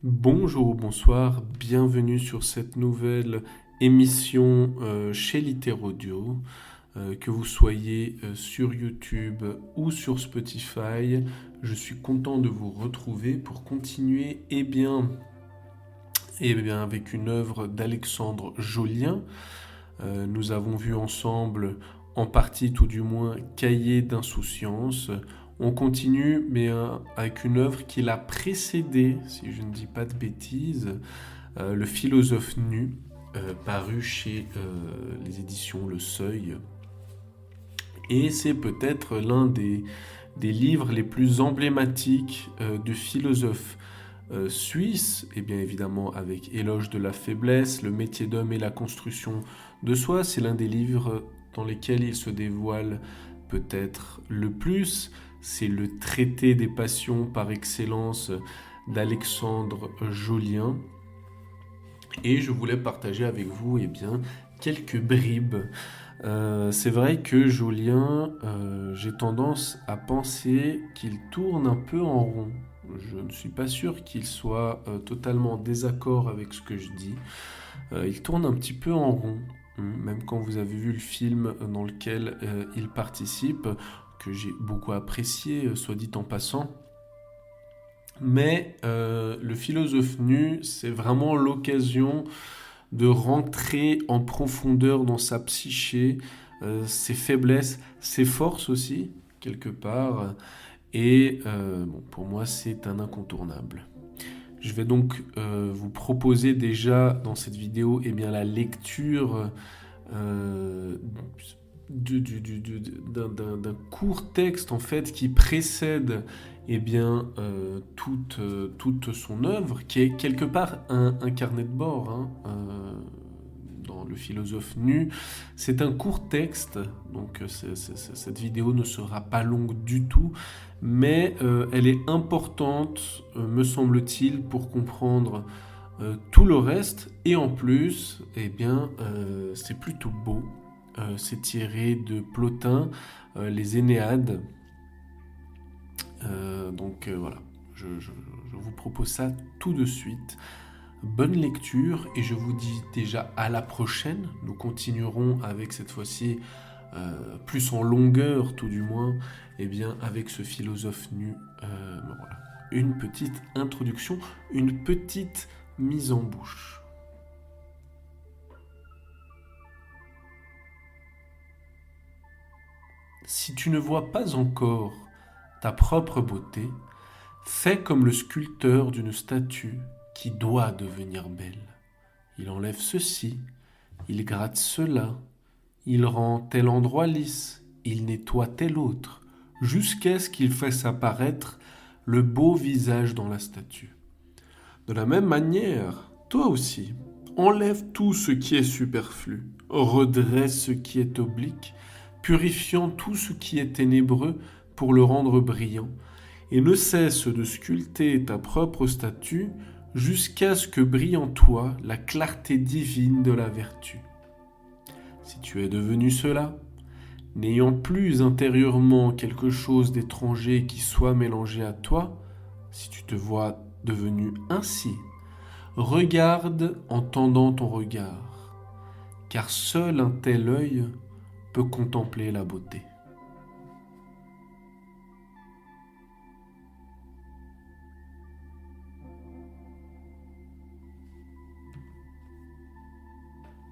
Bonjour ou bonsoir, bienvenue sur cette nouvelle émission chez Littérodio. Que vous soyez sur YouTube ou sur Spotify, je suis content de vous retrouver pour continuer avec une œuvre d'Alexandre Jolien. Nous avons vu ensemble, en partie tout du moins, Cahiers d'insouciance. On continue, avec une œuvre qui l'a précédé, si je ne dis pas de bêtises, Le philosophe nu, paru chez les éditions Le Seuil. Et c'est peut-être l'un des livres les plus emblématiques du philosophe suisse, et bien évidemment avec Éloge de la faiblesse, Le métier d'homme et la construction de soi. C'est l'un des livres dans lesquels il se dévoile peut-être le plus. C'est le traité des passions par excellence d'Alexandre Jolien. Et je voulais partager avec vous quelques bribes. C'est vrai que Jolien, j'ai tendance à penser qu'il tourne un peu en rond. Je ne suis pas sûr qu'il soit totalement en désaccord avec ce que je dis. Il tourne un petit peu en rond, même quand vous avez vu le film dans lequel il participe, que j'ai beaucoup apprécié, soit dit en passant. Mais le philosophe nu, c'est vraiment l'occasion de rentrer en profondeur dans sa psyché, ses faiblesses, ses forces aussi, quelque part. Et pour moi, c'est un incontournable. Je vais donc vous proposer déjà dans cette vidéo la lecture d'un court texte en fait qui précède toute son œuvre, qui est quelque part un carnet de bord. Dans Le philosophe nu, c'est un court texte, donc cette vidéo ne sera pas longue du tout, mais elle est importante, me semble-t-il, pour comprendre tout le reste, et en plus, c'est plutôt beau. C'est tiré de Plotin, les Énéades. Voilà, je vous propose ça tout de suite. Bonne lecture, et je vous dis déjà à la prochaine. Nous continuerons avec cette fois-ci, plus en longueur tout du moins, avec ce philosophe nu. Voilà. Une petite introduction, une petite mise en bouche. Si tu ne vois pas encore ta propre beauté, fais comme le sculpteur d'une statue qui doit devenir belle. Il enlève ceci, il gratte cela, il rend tel endroit lisse, il nettoie tel autre, jusqu'à ce qu'il fasse apparaître le beau visage dans la statue. De la même manière, toi aussi, enlève tout ce qui est superflu, redresse ce qui est oblique, purifiant tout ce qui est ténébreux pour le rendre brillant, et ne cesse de sculpter ta propre statue jusqu'à ce que brille en toi la clarté divine de la vertu. Si tu es devenu cela, n'ayant plus intérieurement quelque chose d'étranger qui soit mélangé à toi, si tu te vois devenu ainsi, regarde en tendant ton regard, car seul un tel œil peut contempler la beauté.